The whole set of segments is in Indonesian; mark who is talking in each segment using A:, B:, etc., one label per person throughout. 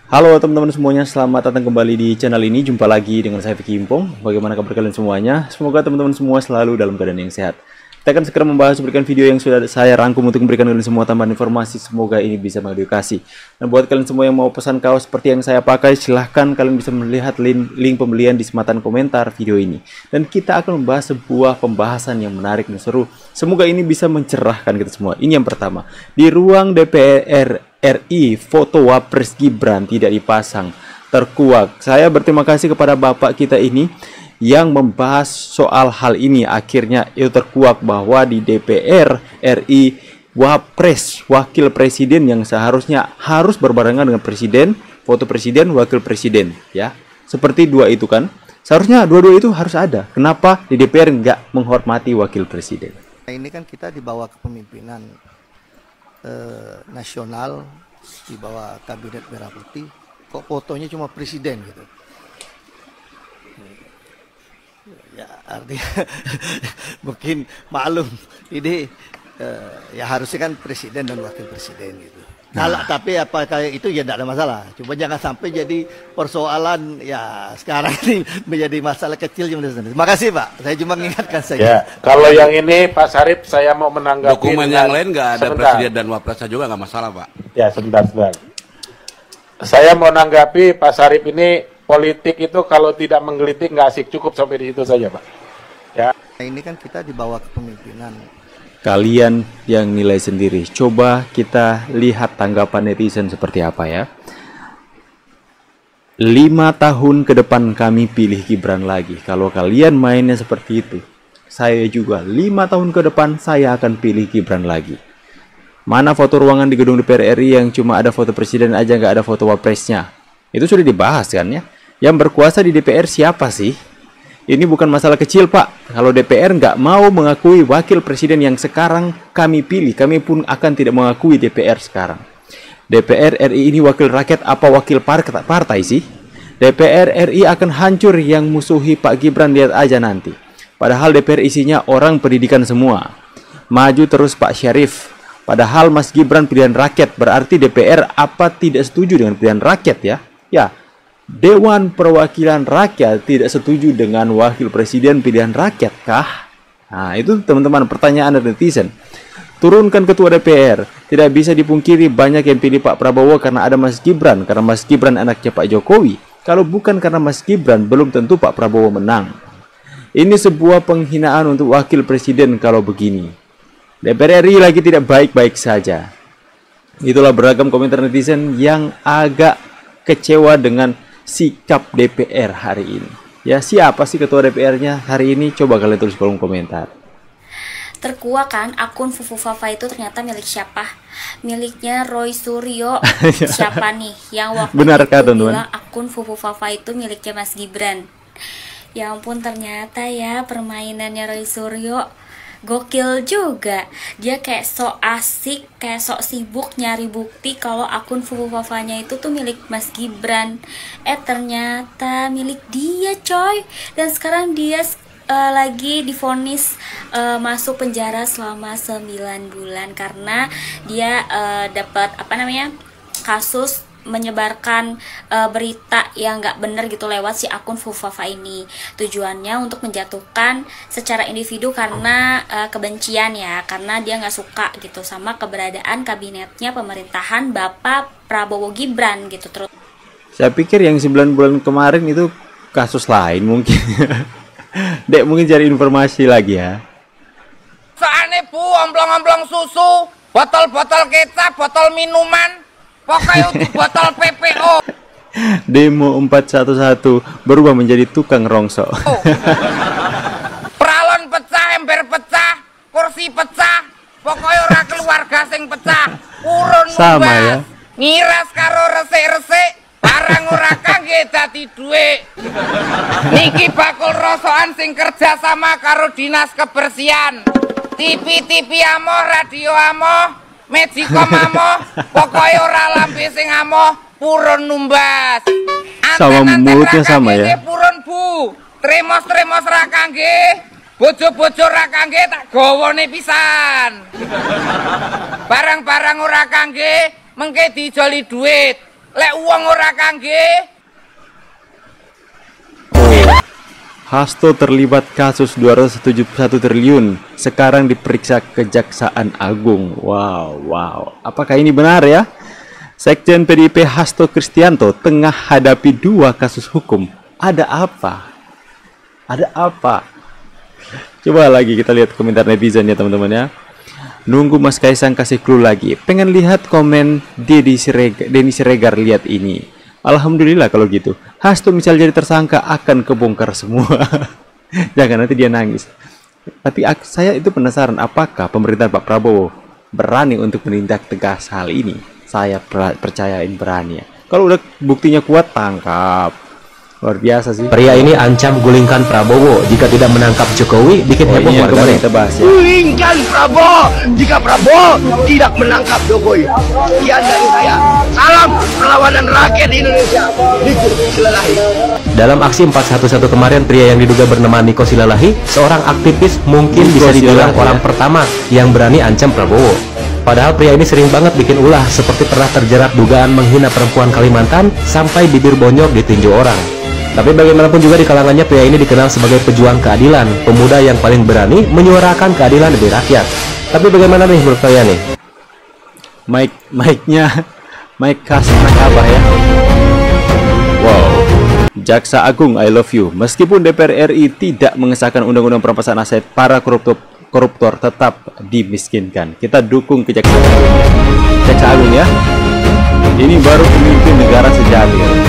A: Halo teman-teman semuanya, selamat datang kembali di channel ini. Jumpa lagi dengan saya Vicky Impong. Bagaimana kabar kalian semuanya? Semoga teman-teman semua selalu dalam keadaan yang sehat. Kita akan segera membahas berikan video yang sudah saya rangkum untuk memberikan kalian semua tambahan informasi. Semoga ini bisa mengedukasi. Dan buat kalian semua yang mau pesan kaos seperti yang saya pakai, silahkan kalian bisa melihat link pembelian di sematan komentar video ini. Dan kita akan membahas sebuah pembahasan yang menarik dan seru. Semoga ini bisa mencerahkan kita semua. Ini yang pertama. Di ruang DPR RI, foto Wapres Gibran tidak dipasang, terkuak. Saya berterima kasih kepada bapak kita ini yang membahas soal hal ini. Akhirnya itu terkuak bahwa di DPR RI Wapres, wakil presiden yang seharusnya harus berbarengan dengan presiden, foto presiden, wakil presiden, ya. Seperti dua itu kan. Seharusnya dua-dua itu harus ada. Kenapa di DPR nggak menghormati wakil presiden?
B: Ini kan kita di bawah kepemimpinan nasional, di bawah kabinet merah putih, kok fotonya cuma presiden gitu. Ya artinya mungkin maklum ini ya harusnya kan presiden dan wakil presiden gitu. Tapi apa kayak itu ya tidak ada masalah. Cuma jangan sampai jadi persoalan ya sekarang ini menjadi masalah kecil. Terima kasih Pak. Saya cuma mengingatkan saja.
C: Ya, kalau yang ini Pak Sarip saya mau menanggapi.
D: Dokumen yang lain nggak ada
C: sebentar.
D: presiden dan wapresnya juga nggak masalah Pak.
C: Ya sebentar. Saya mau menanggapi Pak Sarip ini, politik itu kalau tidak menggelitik nggak asik, cukup sampai di situ saja Pak. Ya.
B: Ini kan kita di bawah kepemimpinan.
A: Kalian yang nilai sendiri. Coba kita lihat tanggapan netizen seperti apa ya. 5 tahun ke depan kami pilih Gibran lagi. Kalau kalian mainnya seperti itu, saya juga 5 tahun ke depan saya akan pilih Gibran lagi. Mana foto ruangan di gedung DPR RI yang cuma ada foto presiden aja, nggak ada foto wapresnya? Itu sudah dibahas kan ya. Yang berkuasa di DPR siapa sih? Ini bukan masalah kecil Pak. Kalau DPR nggak mau mengakui wakil presiden yang sekarang kami pilih, kami pun akan tidak mengakui DPR sekarang. DPR RI ini wakil rakyat apa wakil partai sih? DPR RI akan hancur, yang musuhi Pak Gibran lihat aja nanti. Padahal DPR isinya orang pendidikan semua. Maju terus Pak Syarif. Padahal Mas Gibran pilihan rakyat, berarti DPR apa tidak setuju dengan pilihan rakyat ya? Ya. Dewan Perwakilan Rakyat tidak setuju dengan wakil presiden pilihan rakyat kah? Nah itu teman-teman pertanyaan dari netizen. Turunkan ketua DPR. Tidak bisa dipungkiri banyak yang pilih Pak Prabowo karena ada Mas Gibran. Karena Mas Gibran anaknya Pak Jokowi. Kalau bukan karena Mas Gibran, belum tentu Pak Prabowo menang. Ini sebuah penghinaan untuk wakil presiden kalau begini. DPR RI lagi tidak baik-baik saja. Itulah beragam komentar netizen yang agak kecewa dengan sikap DPR hari ini. Ya, siapa sih ketua DPR-nya hari ini? Coba kalian tulis kolom komentar.
E: Terkuak kan akun Fufu Fafa itu ternyata milik siapa? Miliknya Roy Suryo. Siapa nih yang waktu
A: Benarkah,
E: itu
A: teman-teman?
E: bilang akun Fufu Fafa itu miliknya Mas Gibran? Ya ampun, ternyata ya permainannya Roy Suryo gokil juga. Dia kayak sok asik, kayak sok sibuk nyari bukti kalau akun Fufu Fafanya itu tuh milik Mas Gibran. Ternyata milik dia coy. Dan sekarang dia lagi divonis masuk penjara selama 9 bulan karena dia dapat kasus menyebarkan berita yang nggak benar gitu lewat si akun Fufafa ini. Tujuannya untuk menjatuhkan secara individu karena kebencian ya, karena dia nggak suka gitu sama keberadaan kabinetnya pemerintahan Bapak Prabowo Gibran gitu. Terus
A: saya pikir yang 9 bulan kemarin itu kasus lain mungkin. Dek mungkin cari informasi lagi ya.
F: Soalnya bu, omblong-omblong susu, botol-botol kecap, botol minuman, pokoknya untuk botol PPO.
A: Demo 411 berubah menjadi tukang rongsok.
F: Pralon pecah, ember pecah, kursi pecah, pokoknya ora keluarga sing pecah. Urun
A: Sama
F: numbas,
A: ya.
F: ngiras karo resik-resik, barang ora kangge dadi dhuwit. Niki bakul rosokan sing kerja sama karo dinas kebersihan. TV amoh, radio amoh, Medicom amoh, pokoknya ora lambe sing amoh, purun numbas.
A: Sama
F: Anten-anten
A: mulutnya
F: ra
A: sama
F: kangge
A: ya.
F: Purun bu, tremos ra kangge, bojo-bojo ra kangge tak gawane pisan. Barang-barang ora kangge, mengke dijoli duit. Lek uang ora kangge.
A: Hasto terlibat kasus 271 triliun, sekarang diperiksa Kejaksaan Agung. Wow. Apakah ini benar ya? Sekjen PDIP Hasto Kristianto tengah hadapi 2 kasus hukum. Ada apa? Coba lagi kita lihat komentar netizen ya teman-teman ya. Nunggu Mas Kaisang kasih clue lagi. Pengen lihat komen Denny Siregar, lihat ini. Alhamdulillah kalau gitu. Hasto misal jadi tersangka akan kebongkar semua. Jangan nanti dia nangis. Tapi saya itu penasaran, apakah pemerintahan Pak Prabowo berani untuk menindak tegas hal ini? Saya percayain berani ya. Kalau udah buktinya kuat, tangkap. Luar biasa sih.
G: Pria ini ancam gulingkan Prabowo jika tidak menangkap Jokowi, bikin heboh
A: ini
G: warganet.
A: kita bahas ya.
H: Gulingkan Prabowo jika Prabowo tidak menangkap Jokowi. Sekian dari saya. Salam perlawanan rakyat Indonesia. Niko Silalahi.
G: Dalam aksi 411 kemarin, pria yang diduga bernama Niko Silalahi, seorang aktivis mungkin bisa dibilang orang pertama yang berani ancam Prabowo. Padahal pria ini sering banget bikin ulah, seperti pernah terjerat dugaan menghina perempuan Kalimantan sampai bibir bonyok ditinju orang. Tapi bagaimanapun juga di kalangannya, pria ini dikenal sebagai pejuang keadilan, pemuda yang paling berani menyuarakan keadilan demi rakyat. Tapi bagaimana nih menurut kalian nih?
A: Mike khas anak abah ya. Wow. Jaksa Agung, I love you. Meskipun DPR RI tidak mengesahkan undang-undang perampasan aset, para koruptor tetap dimiskinkan. Kita dukung Kejaksaan Agung. Jaksa Agung ya. Ini baru pemimpin negara sejati.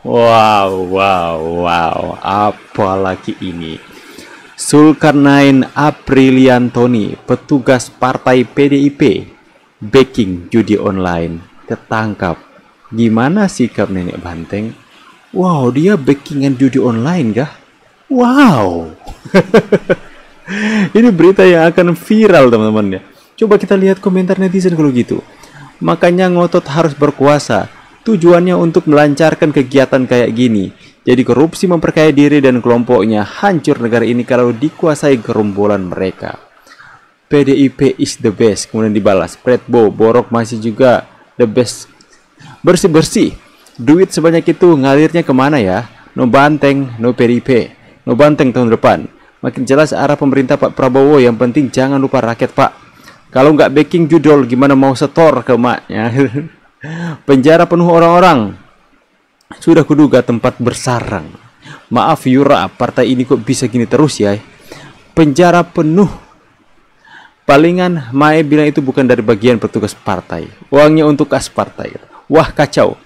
A: Wow. Apalagi ini. Zulkarnain Apriliantoni, petugas partai PDIP, backing judi online, ketangkap. Gimana sikap nenek banteng? Wow, dia backingan judi online kah? Wow. Ini berita yang akan viral teman-teman ya. Coba kita lihat komentar netizen kalau gitu. Makanya ngotot harus berkuasa. Tujuannya untuk melancarkan kegiatan kayak gini. Jadi korupsi memperkaya diri dan kelompoknya, hancur negara ini kalau dikuasai gerombolan mereka. PDIP is the best. Kemudian dibalas, Pretbo, Borok masih juga the best. Bersih-bersih. Duit sebanyak itu ngalirnya kemana ya? No banteng, no PDIP. No banteng tahun depan. Makin jelas arah pemerintah Pak Prabowo. Yang penting jangan lupa rakyat Pak. Kalau nggak backing judol, gimana mau setor ke maknya? Penjara penuh orang-orang. Sudah kuduga tempat bersarang. Maaf Yura, partai ini kok bisa gini terus ya? Penjara penuh. Palingan Mae bilang itu bukan dari bagian petugas partai. Uangnya untuk kas partai. Wah kacau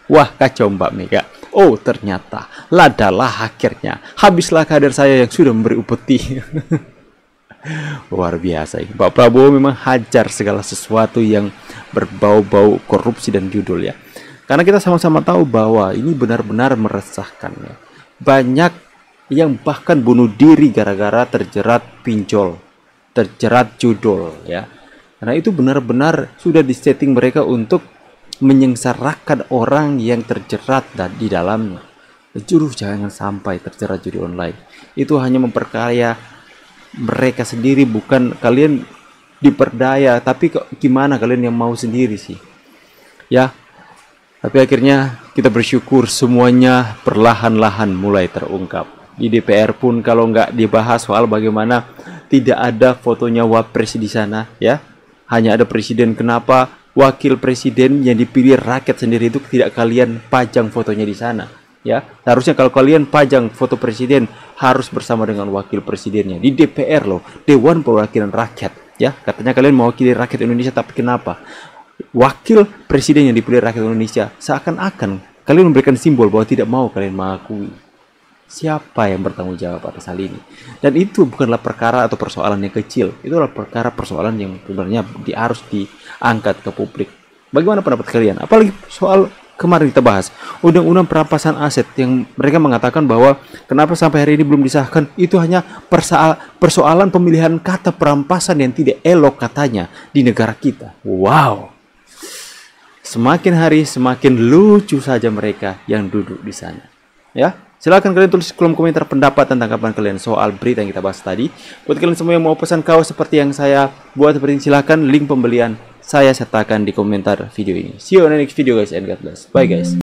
A: Mbak Mega. Oh ternyata ladalah akhirnya. Habislah kader saya yang sudah memberi upeti. Luar biasa. Pak Prabowo memang hajar segala sesuatu yang berbau-bau korupsi dan judul ya. Karena kita sama-sama tahu bahwa ini benar-benar meresahkan ya. Banyak yang bahkan bunuh diri gara-gara terjerat pinjol, terjerat judul ya. Karena itu benar-benar sudah disetting mereka untuk menyengsarakan orang yang terjerat di dalamnya. Jangan sampai terjerat judi online. Itu hanya memperkaya mereka sendiri, bukan kalian diperdaya. Tapi gimana kalian yang mau sendiri sih? Ya. Tapi akhirnya kita bersyukur semuanya perlahan-lahan mulai terungkap. Di DPR pun kalau nggak dibahas soal bagaimana tidak ada fotonya wapres di sana ya. Hanya ada presiden. Kenapa wakil presiden yang dipilih rakyat sendiri itu tidak kalian pajang fotonya di sana ya? Harusnya kalau kalian pajang foto presiden harus bersama dengan wakil presidennya. Di DPR loh, Dewan Perwakilan Rakyat ya. Katanya kalian mewakili rakyat Indonesia, tapi kenapa wakil presiden yang dipilih rakyat Indonesia seakan-akan kalian memberikan simbol bahwa tidak mau kalian mengakui? Siapa yang bertanggung jawab atas hal ini? Dan itu bukanlah perkara atau persoalan yang kecil. Itu adalah persoalan yang sebenarnya harus diangkat ke publik. Bagaimana pendapat kalian? Apalagi soal kemarin kita bahas undang-undang perampasan aset yang mereka mengatakan bahwa kenapa sampai hari ini belum disahkan. Itu hanya persoalan pemilihan kata perampasan yang tidak elok katanya di negara kita. Wow. Semakin hari semakin lucu saja mereka yang duduk di sana. Ya, Silahkan kalian tulis di kolom komentar pendapat dan tanggapan kalian soal berita yang kita bahas tadi. Buat kalian semua yang mau pesan kaos seperti yang saya buat seperti ini, silahkan link pembelian saya sertakan di komentar video ini. See you on the next video guys, and God bless. Bye guys.